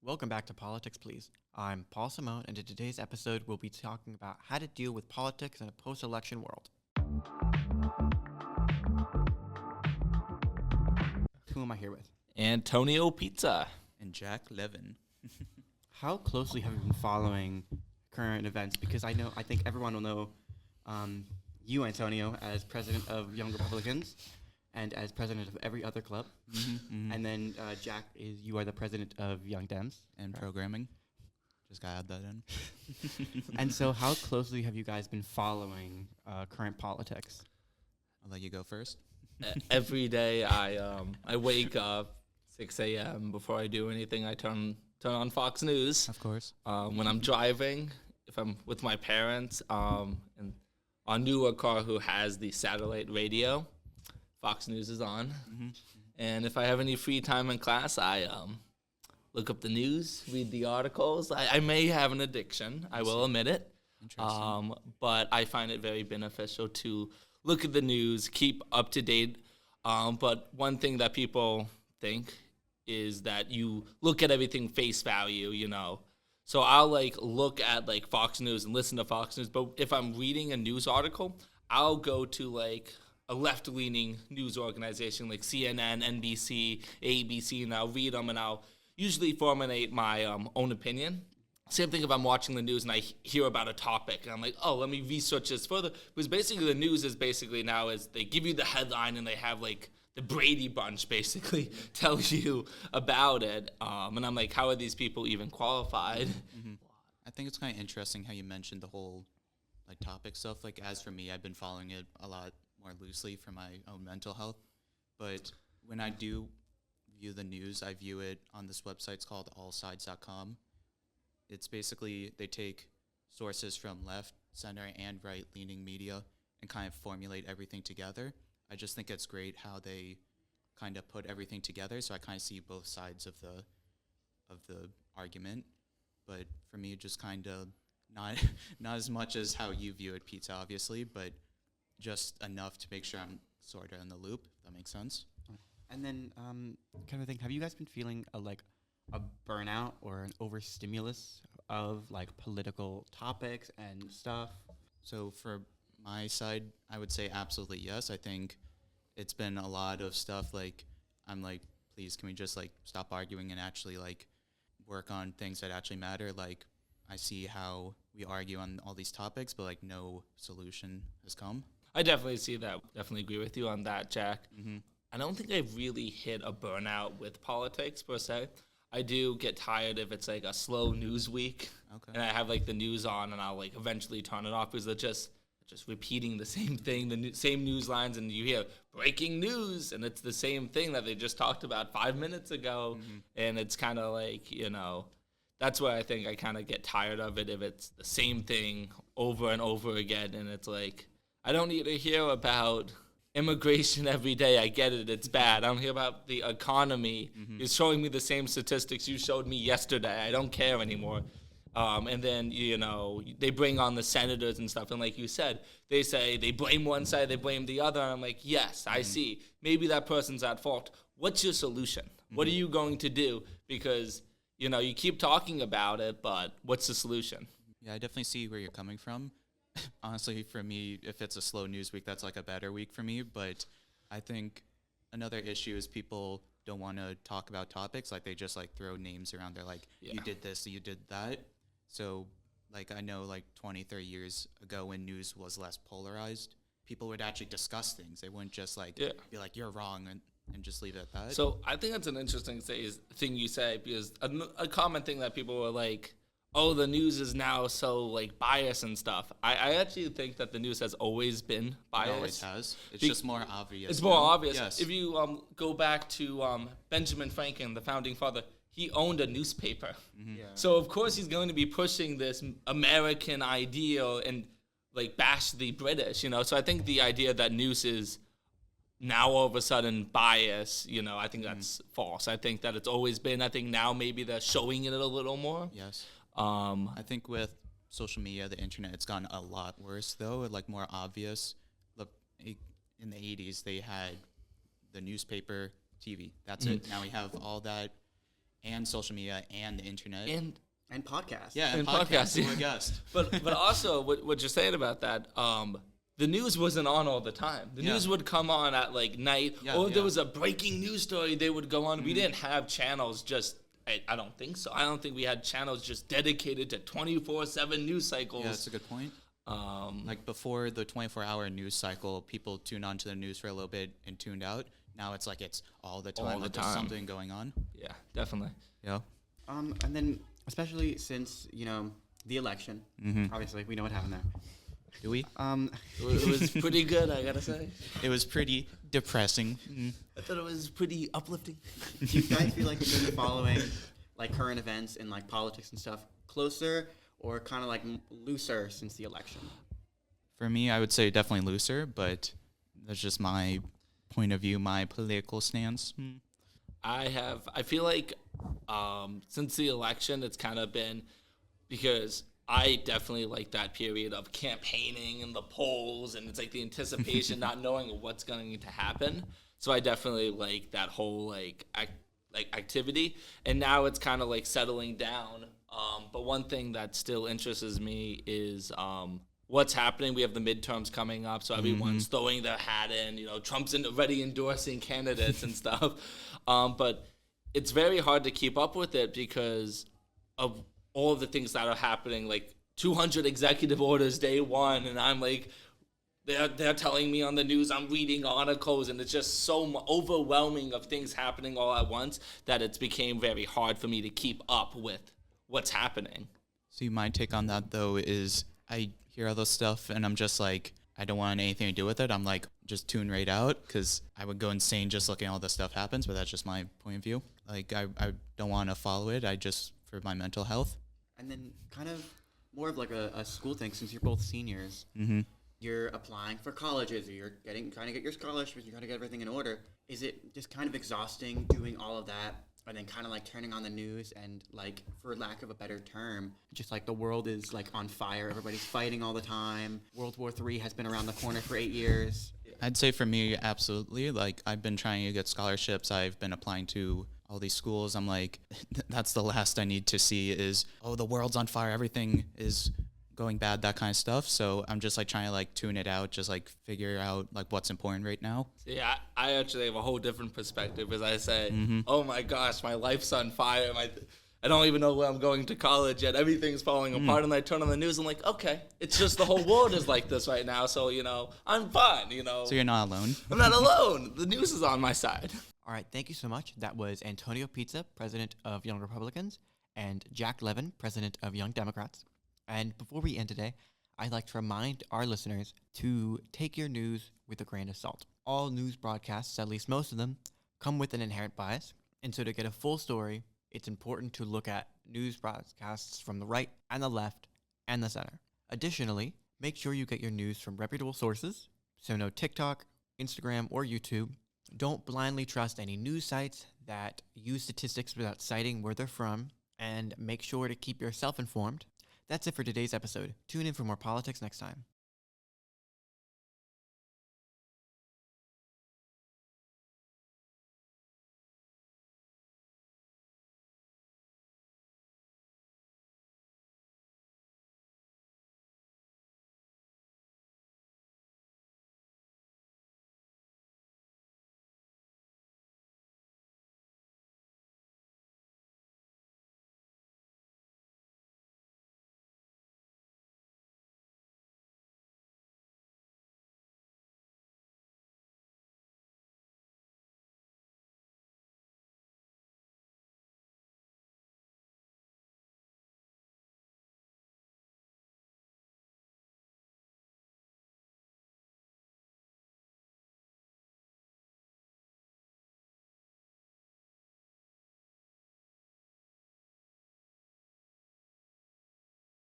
Welcome back to Politics, Please. I'm Paul Simone, and in today's episode, we'll be talking about how to deal with politics in a post-election world. Who am I here with? Antonio Pizza. And Jack Levin. How closely have you been following current events? Because I think everyone will know you, Antonio, as president of Young Republicans and as president of every other club. And then Jack, you are the president of Young Dems. And programming. Just gotta add that in. And so how closely have you guys been following current politics? I'll let you go first. Every day I wake up 6 a.m. Before I do anything. I turn on Fox News. Of course. When I'm driving, if I'm with my parents, and our newer car who has the satellite radio, Fox News is on. And if I have any free time in class, I look up the news, read the articles. I may have an addiction. I will admit it. Interesting. But I find it very beneficial to look at the news, keep up to date. But one thing that people think is that you look at everything face value, you know. So I'll look at Fox News and listen to Fox News. But if I'm reading a news article, I'll go to a left-leaning news organization like CNN, NBC, ABC, and I'll read them and I'll usually formulate my own opinion. Same thing if I'm watching the news and I hear about a topic and I'm like, oh, let me research this further. Because basically the news is basically now is they give you the headline and they have the Brady Bunch basically tell you about it. And I'm like, how are these people even qualified? I think it's kind of interesting how you mentioned the whole topic stuff. As for me, I've been following it a lot more loosely for my own mental health. But when I do view the news, I view it on this website. It's called allsides.com. It's basically they take sources from left, center, and right-leaning media and kind of formulate everything together. I just think it's great how they kind of put everything together, so I kind of see both sides of the argument. But for me, just kind of not as much as how you view it, Pizza, obviously, but just enough to make sure I'm sort of in the loop, if that makes sense. And then, kind of thing, have you guys been feeling a burnout or an overstimulus of political topics and stuff? So for my side, I would say absolutely yes. I think it's been a lot of stuff I'm please, can we just stop arguing and actually work on things that actually matter? I see how we argue on all these topics, but no solution has come. I definitely see that. Definitely agree with you on that, Jack. I don't think I've really hit a burnout with politics per se. I do get tired if it's a slow news week, and I have the news on, and I'll eventually turn it off because they're just repeating the same thing, the same news lines, and you hear breaking news, and it's the same thing that they just talked about 5 minutes ago, and it's kind of that's where I think I kind of get tired of it if it's the same thing over and over again, and it's I don't need to hear about immigration every day. I get it. It's bad. I don't hear about the economy. You're showing me the same statistics you showed me yesterday. I don't care anymore. And then, they bring on the senators and stuff. And like you said, they say they blame one side, they blame the other. And I'm like, yes, I see. Maybe that person's at fault. What's your solution? What are you going to do? Because, you keep talking about it, but what's the solution? Yeah, I definitely see where you're coming from. Honestly, for me, if it's a slow news week, that's a better week for me. But I think another issue is people don't want to talk about topics. They just throw names around. They're you did this, you did that. So I know 20, 30 years ago when news was less polarized, people would actually discuss things. They wouldn't just be you're wrong and just leave it at that. So I think that's an interesting thing you say, because a common thing that people were oh, the news is now so biased and stuff. I actually think that the news has always been biased. It always has. It's just more obvious. It's more obvious. Yes. If you go back to Benjamin Franklin, the founding father, he owned a newspaper. Yeah. So of course he's going to be pushing this American ideal and bash the British, So I think the idea that news is now all of a sudden bias, I think that's false. I think that it's always been. I think now maybe they're showing it a little more. Yes. I think with social media, the internet, it's gotten a lot worse, though, more obvious. Look, in the 80s, they had the newspaper, TV. That's it. Now we have all that and social media and the internet. And podcasts. Yeah, and podcasts. podcasts. We're a guest. But also what you're saying about that, the news wasn't on all the time. The news would come on at like night, or if there was a breaking news story, they would go on. We didn't have channels just. I don't think so. I don't think we had channels just dedicated to 24/7 news cycles. Yeah, that's a good point. Like before the 24-hour news cycle, people tuned on to the news for a little bit and tuned out. Now it's like it's all the time. All the like there's time. something going on. Yeah, definitely. Yeah. And then especially since the election, obviously we know what happened there. Do we? It was pretty good, I gotta say. It was pretty depressing. I thought it was pretty uplifting. Do you guys feel like you've been following like current events and like politics and stuff closer, or kind of like looser since the election? For me, I would say definitely looser, but that's just my point of view, my political stance. I feel like since the election, it's kind of been because I definitely like that period of campaigning and the polls, and it's like the anticipation, not knowing what's going to happen. So I definitely like that whole activity, and now it's kind of like settling down. But one thing that still interests me is what's happening. We have the midterms coming up, so everyone's throwing their hat in. Trump's already endorsing candidates and stuff. But it's very hard to keep up with it because of all of the things that are happening, like 200 executive orders day one, and I'm like, they're telling me on the news, I'm reading articles, and it's just so overwhelming of things happening all at once that it's became very hard for me to keep up with what's happening. See, my take on that, though, is I hear all this stuff, and I'm just like, I don't want anything to do with it. I'm like, just tune right out, because I would go insane just looking at all this stuff happens, but that's just my point of view. Like, I don't want to follow it. I just, for my mental health. And then kind of more of like a school thing, since you're both seniors. You're applying for colleges, or you're trying to get your scholarships, you're trying to get everything in order. Is it just kind of exhausting doing all of that, and then kind of like turning on the news and, like, for lack of a better term, just like the world is like on fire, everybody's fighting all the time, World War III has been around the corner for 8 years? I'd say for me, absolutely. Like, I've been trying to get scholarships. I've been applying to all these schools. I'm like, that's the last I need to see is, oh, the world's on fire, everything is going bad, that kind of stuff. So I'm just like trying to like tune it out, just like figure out like what's important right now. Yeah, I actually have a whole different perspective as I say, oh my gosh, my life's on fire. I don't even know where I'm going to college yet. Everything's falling apart. And I turn on the news, I'm like, okay, it's just the whole world is like this right now. So, I'm fine, So you're not alone. I'm not alone. The news is on my side. All right, thank you so much. That was Antonio Pizza, president of Young Republicans, and Jack Levin, president of Young Democrats. And before we end today, I'd like to remind our listeners to take your news with a grain of salt. All news broadcasts, at least most of them, come with an inherent bias. And so to get a full story, it's important to look at news broadcasts from the right and the left and the center. Additionally, make sure you get your news from reputable sources. So no TikTok, Instagram, or YouTube. Don't blindly trust any news sites that use statistics without citing where they're from. And make sure to keep yourself informed. That's it for today's episode. Tune in for more politics next time.